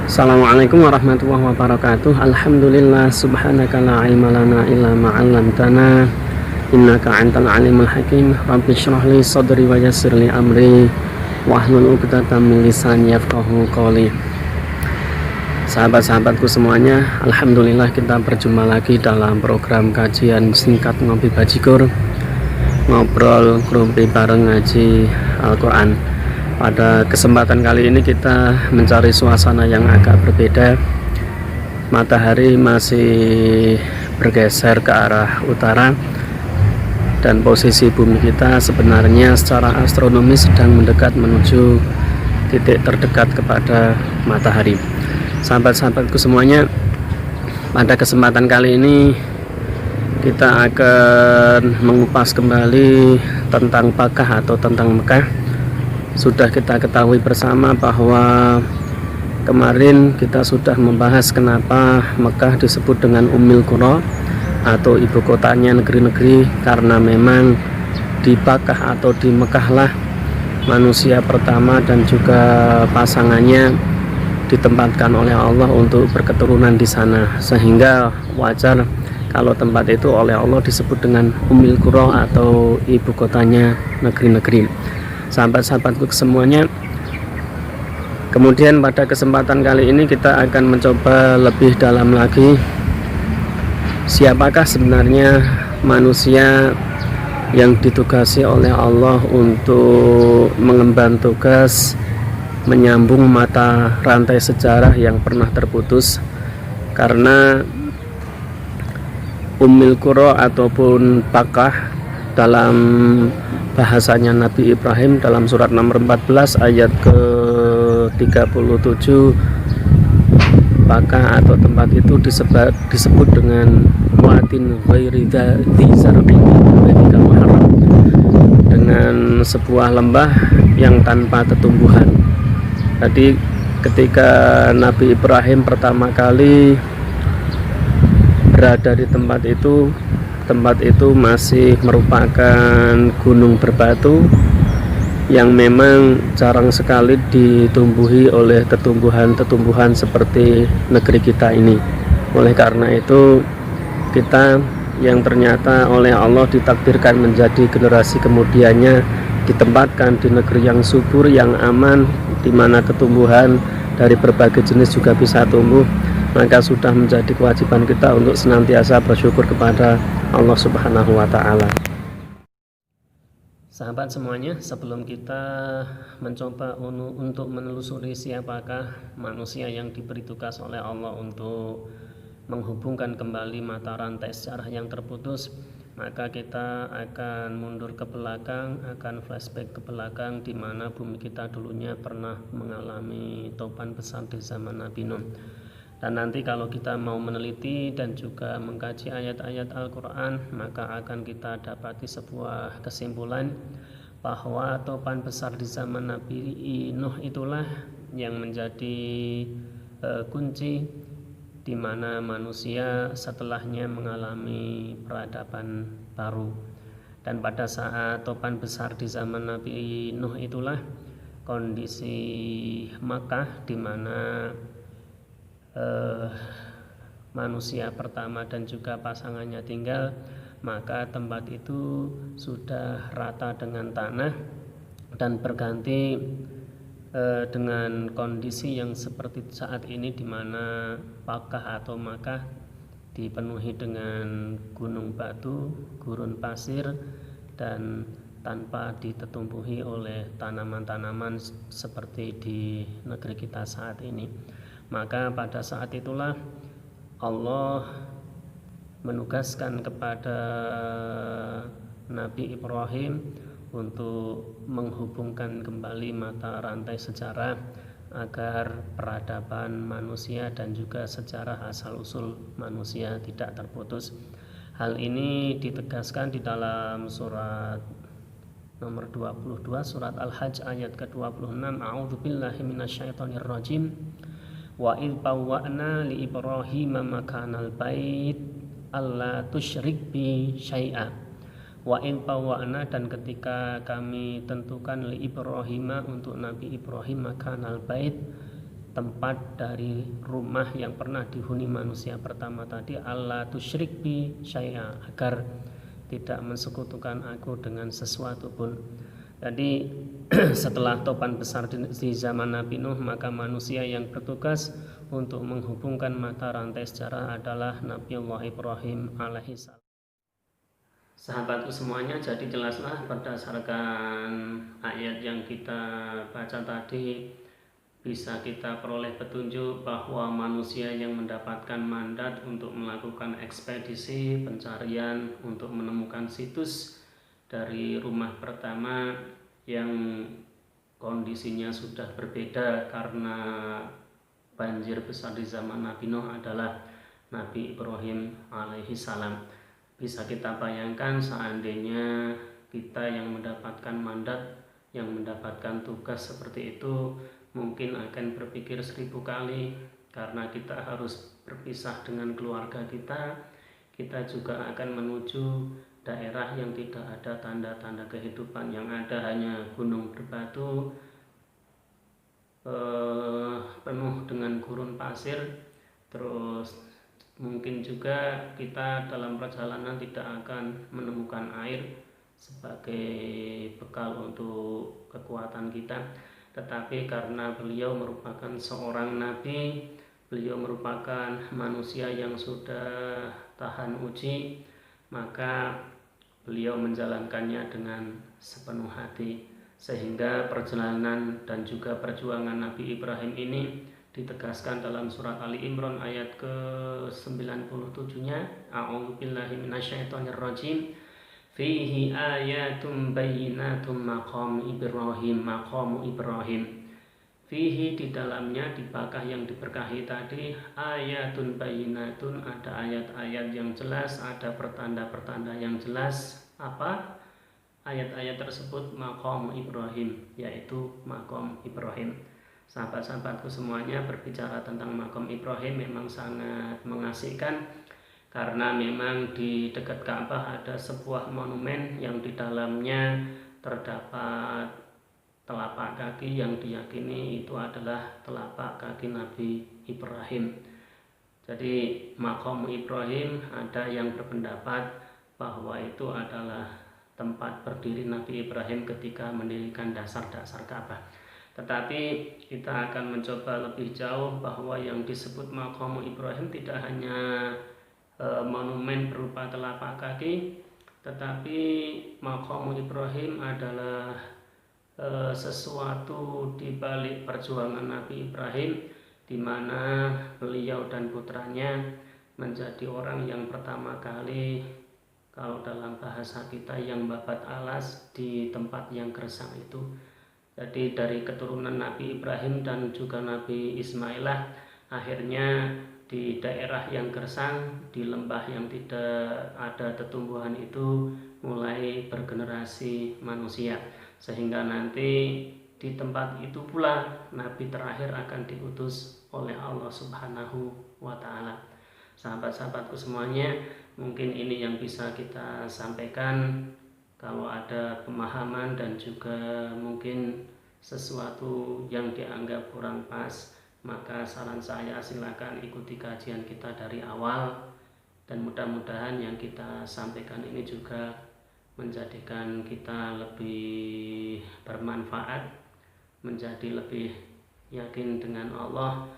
Assalamualaikum warahmatullahi wabarakatuh. Alhamdulillah subhanaka la ilma lana illa ma 'allamtana innaka antal alimul hakim. Rabbi shrah li sadri wa yassir li amri wahlul 'uqdatam min lisani yafqahu qawli. Sahabat-sahabatku semuanya, alhamdulillah kita berjumpa lagi dalam program kajian singkat ngopi bajigur, ngobrol ngerumpi bareng ngaji Al-Quran. Pada kesempatan kali ini kita mencari suasana yang agak berbeda. Matahari masih bergeser ke arah utara dan posisi bumi kita sebenarnya secara astronomis sedang mendekat menuju titik terdekat kepada matahari. Sahabat-sahabatku semuanya, pada kesempatan kali ini kita akan mengupas kembali tentang Makkah atau tentang Mekah. Sudah kita ketahui bersama bahwa kemarin kita sudah membahas kenapa Mekah disebut dengan Ummul Qura atau ibu kotanya negeri-negeri, karena memang di Makkah atau di Mekahlah manusia pertama dan juga pasangannya ditempatkan oleh Allah untuk berketurunan di sana, sehingga wajar kalau tempat itu oleh Allah disebut dengan Ummul Qura atau ibu kotanya negeri-negeri. Sahabat-sahabatku semuanya, kemudian pada kesempatan kali ini kita akan mencoba lebih dalam lagi siapakah sebenarnya manusia yang ditugasi oleh Allah untuk mengemban tugas menyambung mata rantai sejarah yang pernah terputus. Karena Ummul Qura ataupun Makkah dalam bahasanya Nabi Ibrahim dalam surat nomor 14 ayat ke-37, Makkah atau tempat itu disebut dengan muatin ghairi dzati zar'in baitikal muharram, dengan sebuah lembah yang tanpa tetumbuhan. Jadi ketika Nabi Ibrahim pertama kali berada di tempat itu masih merupakan gunung berbatu yang memang jarang sekali ditumbuhi oleh tumbuhan-tumbuhan seperti negeri kita ini. Oleh karena itu, kita yang ternyata oleh Allah ditakdirkan menjadi generasi kemudiannya ditempatkan di negeri yang subur, yang aman, di mana tumbuhan dari berbagai jenis juga bisa tumbuh, maka sudah menjadi kewajiban kita untuk senantiasa bersyukur kepada Allah Subhanahu wa Ta'ala. Sahabat semuanya, sebelum kita mencoba untuk menelusuri siapakah manusia yang diberi tugas oleh Allah untuk menghubungkan kembali mata rantai sejarah yang terputus, maka kita akan mundur ke belakang, akan flashback ke belakang, di mana bumi kita dulunya pernah mengalami topan besar di zaman Nabi Nuh. Dan nanti kalau kita mau meneliti dan juga mengkaji ayat-ayat Al-Quran, maka akan kita dapati sebuah kesimpulan bahwa topan besar di zaman Nabi Nuh itulah yang menjadi kunci di mana manusia setelahnya mengalami peradaban baru. Dan pada saat topan besar di zaman Nabi Nuh itulah kondisi Makkah di mana manusia pertama dan juga pasangannya tinggal, maka tempat itu sudah rata dengan tanah dan berganti dengan kondisi yang seperti saat ini, di mana Makkah atau Makkah dipenuhi dengan gunung batu, gurun pasir, dan tanpa ditetumbuhi oleh tanaman-tanaman seperti di negeri kita saat ini. Maka pada saat itulah Allah menugaskan kepada Nabi Ibrahim untuk menghubungkan kembali mata rantai sejarah agar peradaban manusia dan juga sejarah asal-usul manusia tidak terputus. Hal ini ditegaskan di dalam surat nomor 22, surat Al-Hajj ayat ke-26, A'udzubillahi minasyaitonirrajim. Wa id bawwa'na li Ibrahim makanal bait alla tusyrik bi syai'a. Wa id bawwa'na, dan ketika kami tentukan li Ibrahim untuk Nabi Ibrahim makanal bait tempat dari rumah yang pernah dihuni manusia pertama tadi, Allah tusyrik bi syai'a, agar tidak mensekutukan aku dengan sesuatu pun. Jadi setelah topan besar di zaman Nabi Nuh, maka manusia yang bertugas untuk menghubungkan mata rantai sejarah adalah Nabiullah Ibrahim alaihissalam. Sahabatku semuanya, jadi jelaslah berdasarkan ayat yang kita baca tadi, bisa kita peroleh petunjuk bahwa manusia yang mendapatkan mandat untuk melakukan ekspedisi pencarian untuk menemukan situs dari rumah pertama yang kondisinya sudah berbeda karena banjir besar di zaman Nabi Nuh adalah Nabi Ibrahim alaihissalam. Bisa kita bayangkan seandainya kita yang mendapatkan mandat, yang mendapatkan tugas seperti itu, mungkin akan berpikir 1000 kali, karena kita harus berpisah dengan keluarga kita. Kita juga akan menuju daerah yang tidak ada tanda-tanda kehidupan, yang ada hanya gunung berbatu penuh dengan gurun pasir. Terus mungkin juga kita dalam perjalanan tidak akan menemukan air sebagai bekal untuk kekuatan kita. Tetapi karena beliau merupakan seorang nabi, beliau merupakan manusia yang sudah tahan uji, maka beliau menjalankannya dengan sepenuh hati, sehingga perjalanan dan juga perjuangan Nabi Ibrahim ini ditegaskan dalam surat Ali Imran ayat ke-97-nya, A'udzubillahi minasyaitonirrajim, fihi ayatum bayyinatum maqamu Ibrahim. Fihi, di dalamnya, di Bakah yang diberkahi tadi, ayatun bayyinatun, ada ayat-ayat yang jelas, ada pertanda-pertanda yang jelas. Apa ayat-ayat tersebut? Maqam Ibrahim, yaitu maqam Ibrahim. Sahabat-sahabatku semuanya, berbicara tentang maqam Ibrahim memang sangat mengasihkan, karena memang di dekat Ka'bah ada sebuah monumen yang di dalamnya terdapat telapak kaki yang diyakini itu adalah telapak kaki Nabi Ibrahim. Jadi maqam Ibrahim, ada yang berpendapat bahwa itu adalah tempat berdiri Nabi Ibrahim ketika mendirikan dasar-dasar Ka'bah. Tetapi kita akan mencoba lebih jauh bahwa yang disebut maqam Ibrahim tidak hanya monumen berupa telapak kaki, tetapi maqam Ibrahim adalah sesuatu di balik perjuangan Nabi Ibrahim, di mana beliau dan putranya menjadi orang yang pertama kali, kalau dalam bahasa kita, yang babat alas di tempat yang gersang itu. Jadi dari keturunan Nabi Ibrahim dan juga Nabi Ismailah, akhirnya di daerah yang gersang, di lembah yang tidak ada tetumbuhan itu, mulai bergenerasi manusia, sehingga nanti di tempat itu pula Nabi terakhir akan diutus oleh Allah Subhanahu wa Ta'ala. Sahabat-sahabatku semuanya, mungkin ini yang bisa kita sampaikan. Kalau ada pemahaman dan juga mungkin sesuatu yang dianggap kurang pas, maka saran saya silakan ikuti kajian kita dari awal, dan mudah-mudahan yang kita sampaikan ini juga menjadikan kita lebih bermanfaat, menjadi lebih yakin dengan Allah,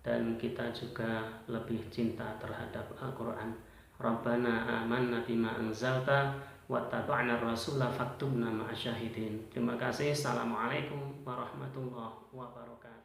dan kita juga lebih cinta terhadap Al-Quran. Rabbana amanna bima anzalta wattaba'na rasula faktubna ma'asyahidin. Terima kasih. Assalamualaikum warahmatullahi wabarakatuh.